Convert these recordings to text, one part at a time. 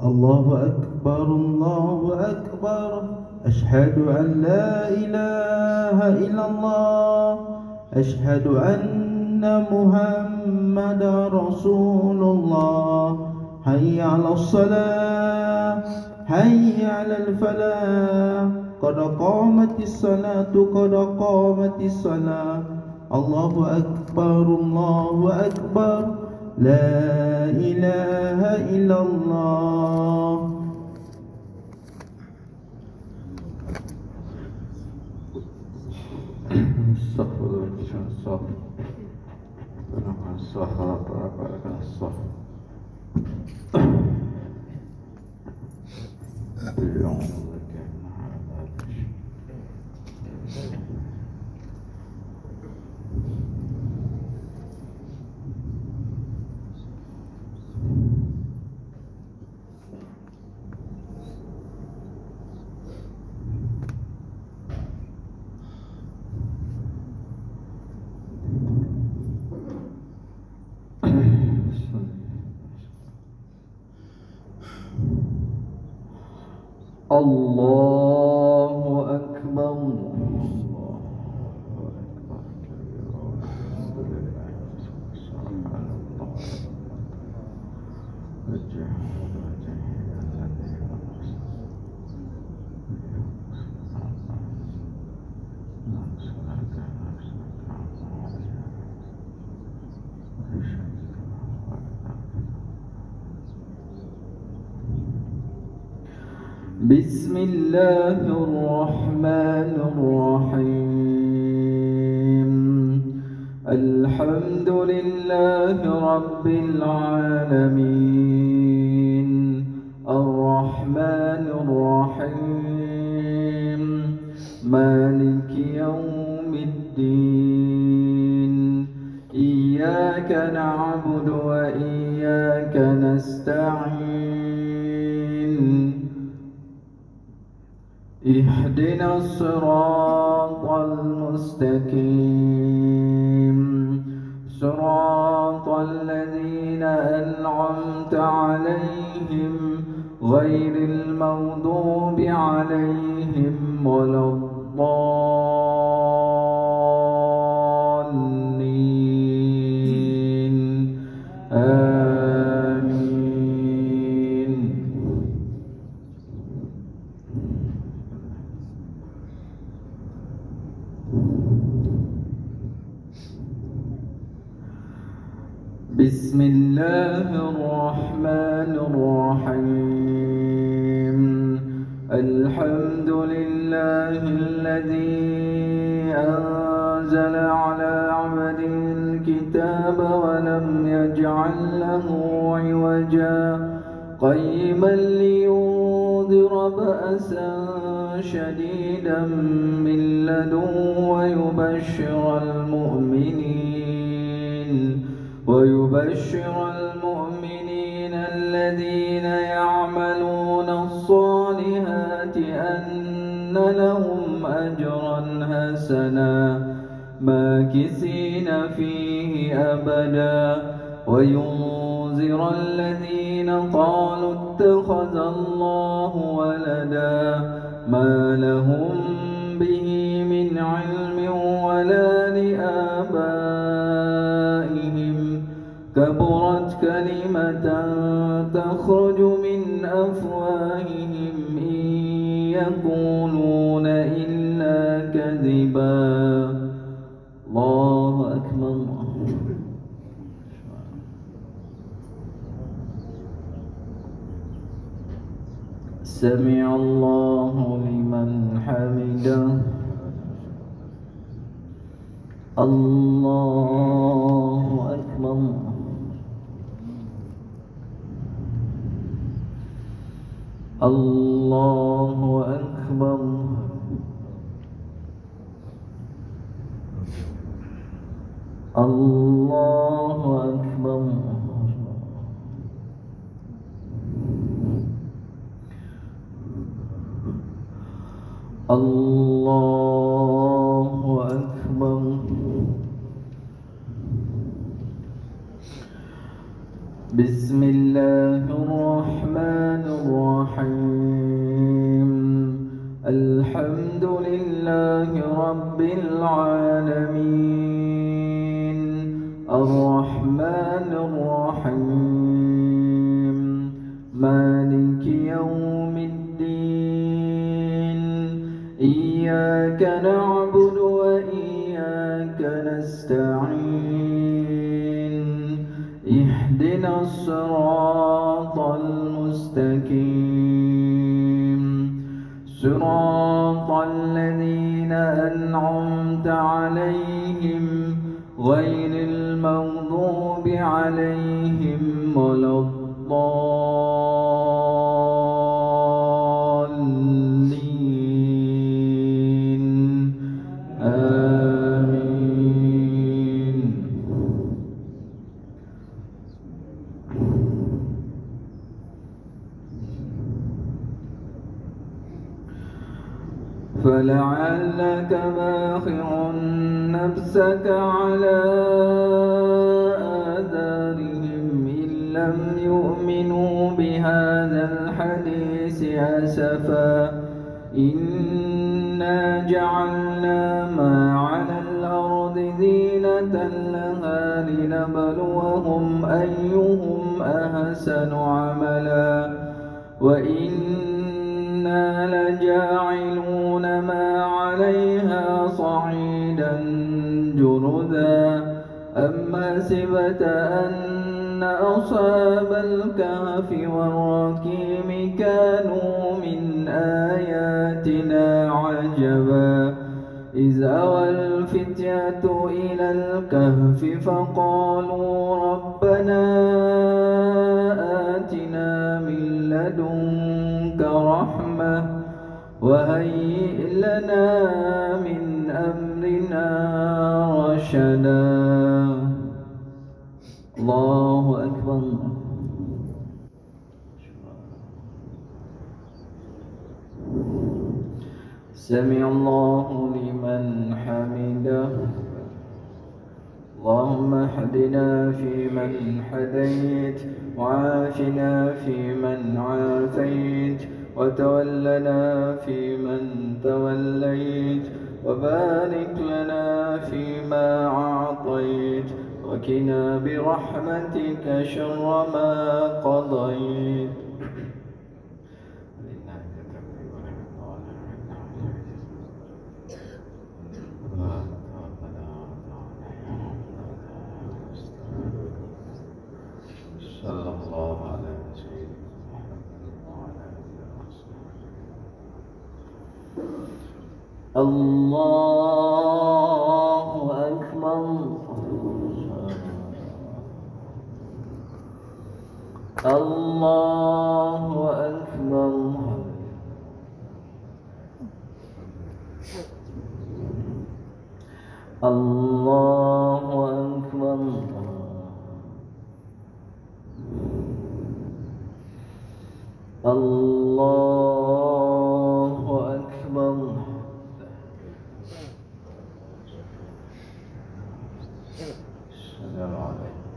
الله أكبر الله أكبر أشهد أن لا إله إلا الله أشهد أن محمدا رسول الله حي على الصلاة حي على الفلاح قد قامت الصلاة قد قامت الصلاة الله أكبر الله أكبر لا إله إلا الله. الله أكبر بسم الله الرحمن الرحيم الحمد لله رب العالمين الرحمن الرحيم مالك يوم الدين إياك نعبد وإياك نستعين اهدنا الصراط المستقيم صراط الذين أنعمت عليهم غير المغضوب عليهم ولا الضالين آمين. بسم الله الرحمن الرحيم الحمد لله الذي أنزل على عبده الكتاب ولم يجعل له عوجا قيما لينذر بأسا شديدا من لدنه ويبشر المؤمنين الذين يعملون الصالحات أن لهم أجرا حسنا ماكثين فيه أبدا وينذر الذين قالوا اتخذ الله ولدا ما لهم به من علم ولا لآبائهم كبرت كلمة تخرج من أفواههم إن يقولون إلا كذبا. الله أكبر. سمع الله لمن حمده. الله أكبر. الله أكبر. الله أكبر. الله أكبر. بسم الله الرحمن الرحيم الحمد لله رب العالمين الرحمن الرحيم مالك يوم الدين إياك نعبد وإياك نستعين اهدنا الصراط المستقيم صراط الذين أنعمت عليهم غير المغضوب عليهم ولا الضالين آمين. فلعلك باخع نفسك على آثارهم إن لم يؤمنوا بهذا الحديث أسفا إنا جعلنا ما على الأرض زينة لها لنبلوهم أيهم أحسن عملا وإنا لجاعلون ما عليها صعيدا جرذا أم حسبت أن أصحاب الكهف والرقيم كانوا من آياتنا عجبا إذ أوى الفتية إلى الكهف فقالوا ربنا آتنا من لدنك رحمة وهيئ لنا من أمرنا رشدا. الله أكبر. سمع الله لمن حمده. اللهم اهدنا فيمن هديت وعافنا فيمن عافيت وتولنا فيمن توليت وبارك لنا فيما أعطيت وقنا برحمتك شر ما قضيت. صلى الله على سيدنا محمد. الله أكبر. الله أكبر. الله أكبر. الله أكبر. السلام عليكم.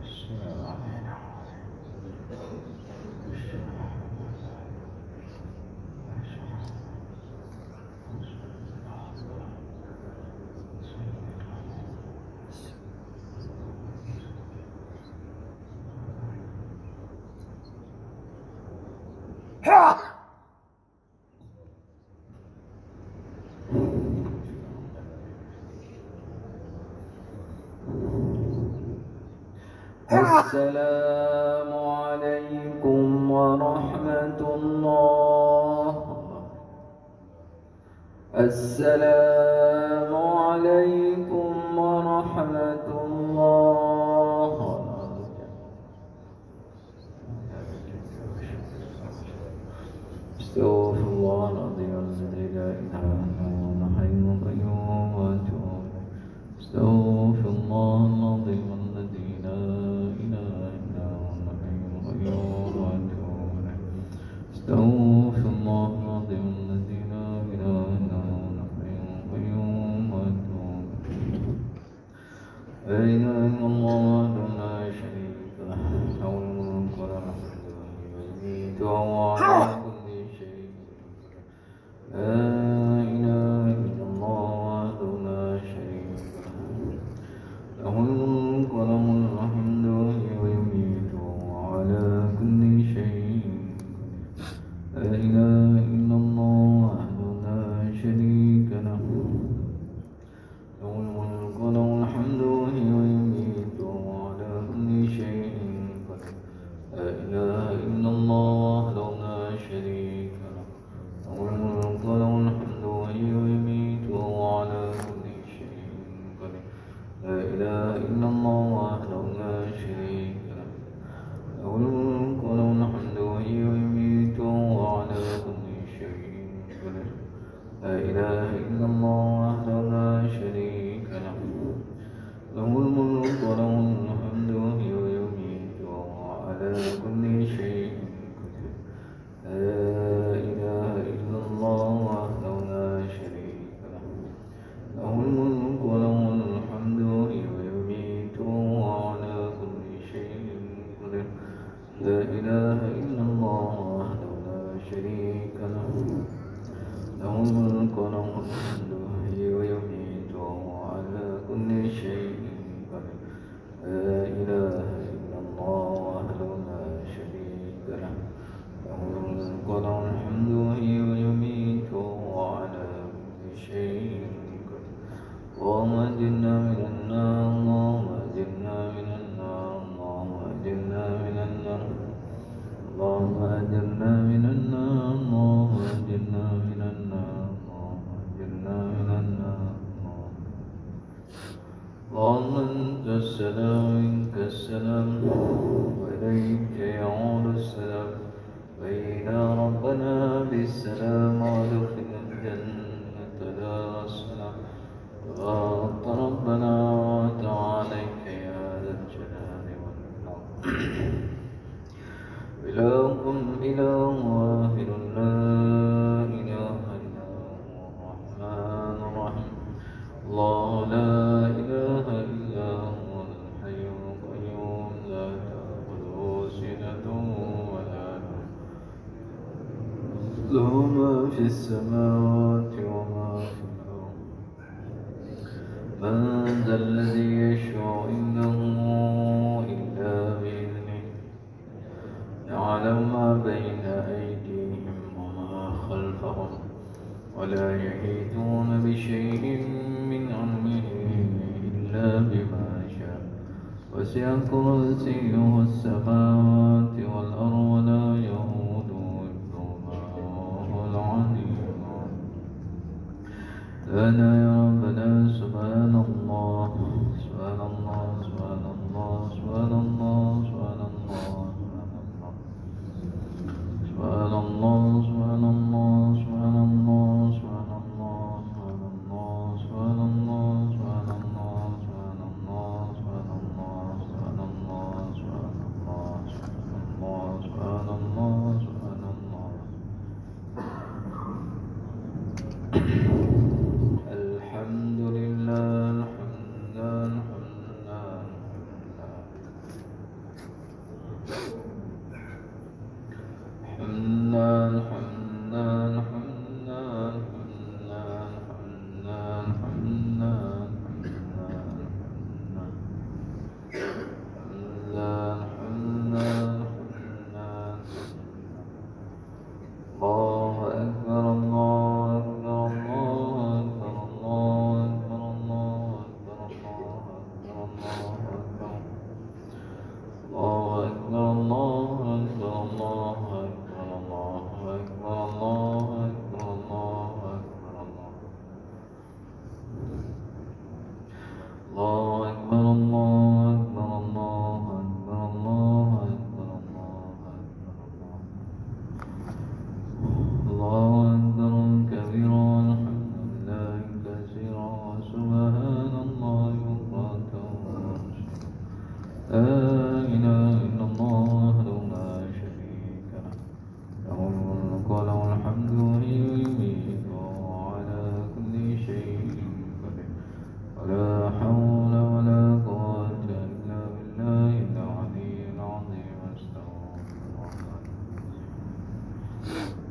السلام علينا. السلام عليكم ورحمة الله. السلام عليكم ورحمة الله. استغفر الله العظيم الذي لا إله إلا هو الحي القيوم وأتوب. استغفر الله العظيم الذي لا إله إلا هو الحي القيوم وأتوب. استغفر الله العظيم الذي لا إله إلا هو الحي القيوم وأتوب. لا إله إلا الله وحده لا إله إلا الله وحده لا شريك له له الملك وله الحمد ويحيي ويميت وهو على كل شيء قدير لا إله إلا الله وحده لا شريك له له الملك وله الحمد ويحيي ويميت وهو على كل شيء قدير لا إله إلا الله وحده لا شريك له له الملك وله الحمد ويحيي ويميت وهو على كل شيء قدير لا إله إلا الله وحده لا شريك له له الملك وله الحمد ويحيي ويميت وهو على كل شيء قدير لا إله إلا الله وحده لا شريك له له الملك وله الحمد ويحيي ويميت وهو على كل شيء قدير اللهم أجرنا من النار اللهم أجرنا من النار اللهم أجرنا من النار اللهم أجرنا من النار اللهم أجرنا من النار اللهم أجرنا من النار اللهم أنت السلام منك السلام وإليك يعود السلام وإلى ربنا بالسلام وادخلنا الجنة دار السلام تبارك ربنا وتعاليك يا ذا الجلال والإكرام إلهكم إله واحد لا إله إلا هو الرحمن الرحيم الله لا إله إلا هو الحي القيوم لا تأخذه سنة ولا نوم له ما في السماوات وما في الأرض من ذا الذي يشفع عنده إلا بإذنه يعلم ما بين أيديهم وما خلفهم ولا يحيطون بشيء من علمه إلا بما شاء وسع كرسيه السماوات والأرض ولا يئوده حفظهما وهو العلي العظيم لا يا ربنا سبحان الله سبحان الله سبحان الله سبحان الله سبحان الله سبحان الله سبحان الله سبحان الله سبحان الله سبحان الله سبحان الله سبحان الله سبحان الله سبحان الله سبحان الله سبحان الله سبحان الله الحمد لله الحمد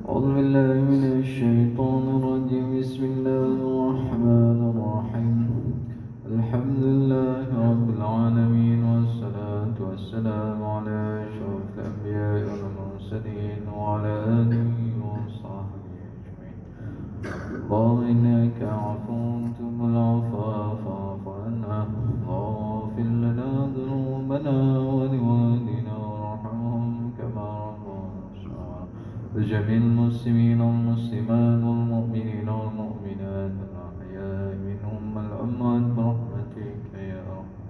أعوذ بالله من الشيطان الرجيم بسم الله الرحمن الرحيم الحمد لله رب العالمين والصلاة والسلام على أشرف الأنبياء والمرسلين وعلى آله وصحبه أجمعين اللهم إنك عفو تحب العفو فاعف عنا اللهم اغفر لنا ذنوبنا ولوالدينا وارحمهم كما ربونا صغارا وجميع المسلمين والمسلمات والمؤمنين والمؤمنات الأحياء منهم والأموات برحمتك يا أرحم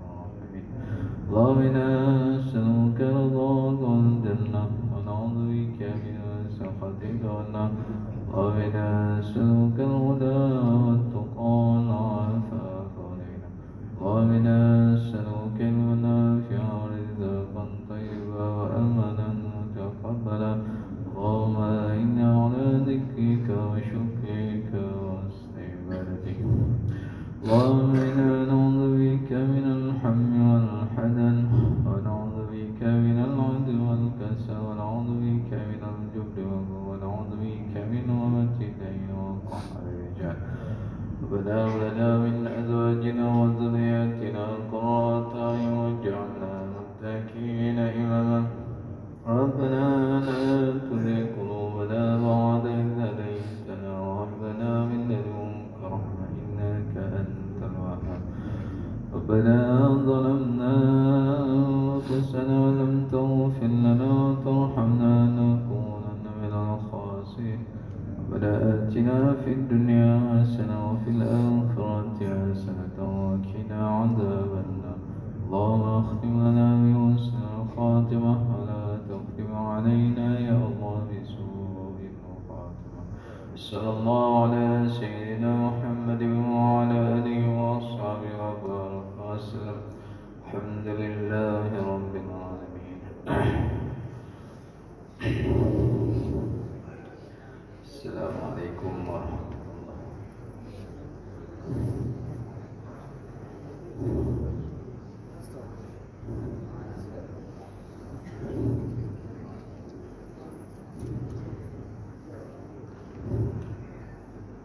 اللهم إنا نسألك رضاك والجنة ونعوذ بك من سخطك والنار اللهم إنا نسألك الهدى والتقى والعفاف والغنى اللهم إنا نسألك المنافع ورزقا طيبا وأملا متقبلا اللهم إنا على ذكرك وشكرك وحسن عبادتك اللهم إنا نعوذ بك من الهم والحزن ونعوذ بك من العجز والكسل ونعوذ بك من الجبن ونعوذ بك من همة الدين وقهر الرجال ربنا هب لنا من أزواجنا وذرياتنا قرة أعين واجعلنا متكئين إماما ربنا لا تزغ قلوبنا بعد إذ هديتنا وهب لنا من لدنك رحمة إنك أنت الوهاب ربنا ظلمنا أنفسنا ولم تغفر لنا وترحمنا لنكونن من الخاسرين ربنا آتنا في الدنيا حسنة وفي الآخرة حسنة وقنا عذاب النار اللهم اختم لنا بحسن الخاتمة ولا تختم علينا يا الله بسوء الخاتمة صلى الله على سيدنا محمد وعلى آله وأصحابه وبارك وسلم الحمد لله رب العالمين. السلام عليكم ورحمة الله.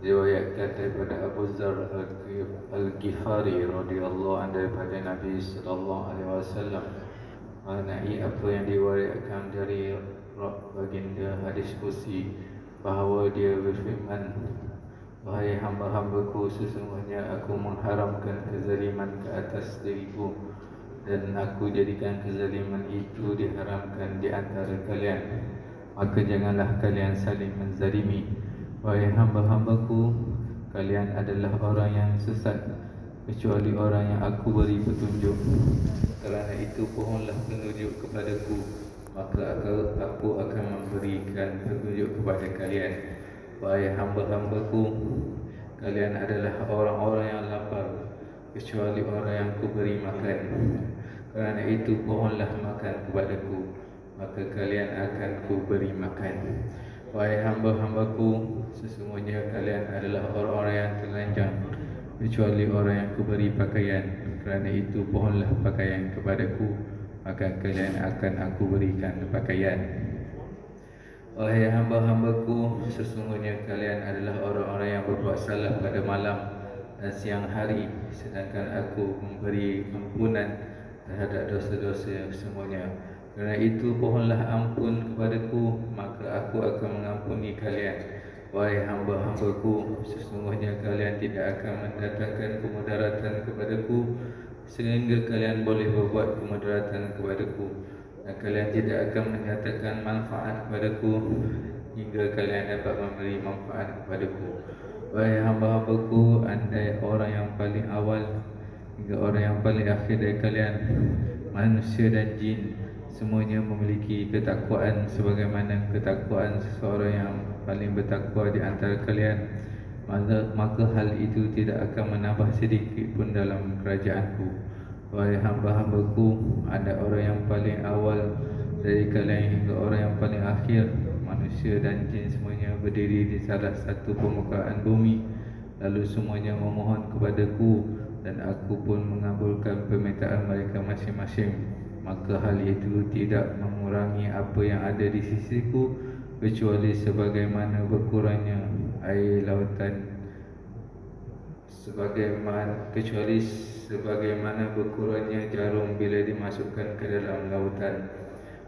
Diriwayatkan daripada Abu Dzar Al-Ghifari radhiyallahu anhu daripada Nabi sallallahu alaihi wasallam mengenai apa yang diriwayatkan dari baginda hadis kursi bahawa dia berfirman, wahai hamba-hambaku, sesungguhnya aku mengharamkan kezaliman ke atas diriku dan aku jadikan kezaliman itu diharamkan di antara kalian, maka janganlah kalian saling menzalimi. Wahai hamba-hambaku, kalian adalah orang yang sesat kecuali orang yang aku beri petunjuk. Kerana itu pohonlah petunjuk kepadaku, maka aku akan memberikan petunjuk kepada kalian. Wahai hamba-hambaku, kalian adalah orang-orang yang lapar kecuali orang yang kuberi makan. Kerana itu pohonlah makan kepadaku, maka kalian akan kuberi makan. Wahai hamba-hambaku, sesungguhnya kalian adalah orang-orang yang telanjang kecuali orang yang kuberi pakaian. Kerana itu pohonlah pakaian kepadaku, maka kalian akan aku berikan pakaian. Wahai hamba-hambaku, sesungguhnya kalian adalah orang-orang yang berbuat salah pada malam dan siang hari, sedangkan aku memberi ampunan terhadap dosa-dosa semuanya. Kerana itu pohonlah ampun kepadaku, maka aku akan mengampuni kalian. Wahai hamba-hambaku, sesungguhnya kalian tidak akan mendatangkan kemudaratan kepadaku sehingga kalian boleh berbuat kemudaratan kepadaku, dan kalian tidak akan menyatakan manfaat kepadaku hingga kalian dapat memberi manfaat kepadaku. Wahai hamba-hambaku, andai orang yang paling awal hingga orang yang paling akhir dari kalian, manusia dan jin, semuanya memiliki ketakwaan sebagaimana ketakwaan seseorang yang paling bertakwa di antara kalian, maka hal itu tidak akan menambah sedikit pun dalam kerajaanku. Wahai hamba-hambaku, ada orang yang paling awal dari kalian hingga orang yang paling akhir, manusia dan jin semuanya berdiri di salah satu permukaan bumi, lalu semuanya memohon kepadaku dan aku pun mengabulkan permintaan mereka masing-masing. Maka hal itu tidak mengurangi apa yang ada di sisiku kecuali sebagaimana berkurangnya air lautan, kecuali sebagaimana berkurangnya jarum bila dimasukkan ke dalam lautan.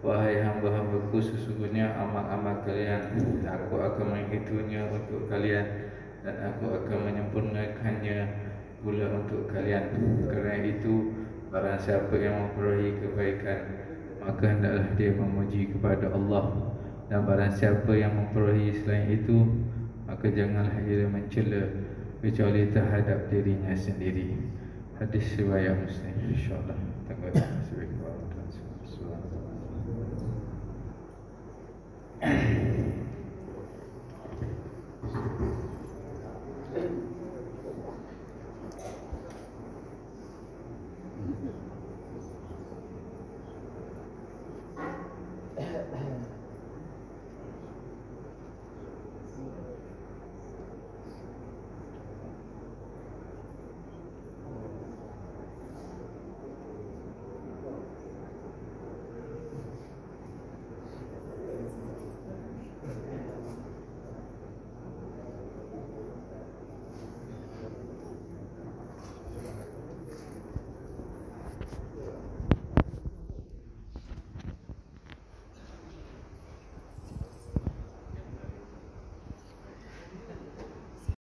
Wahai hamba-hambaku, sesungguhnya amal-amal kalian aku akan menghitungnya untuk kalian, dan aku akan menyempurnakannya pula untuk kalian. Kerana itu, barang siapa yang memperoleh kebaikan, maka hendaklah dia memuji kepada Allah, dan barang siapa yang memperoleh selain itu, maka janganlah ia mencela kecuali terhadap dirinya sendiri. Hadis riwayat Muslim. InsyaAllah tanggal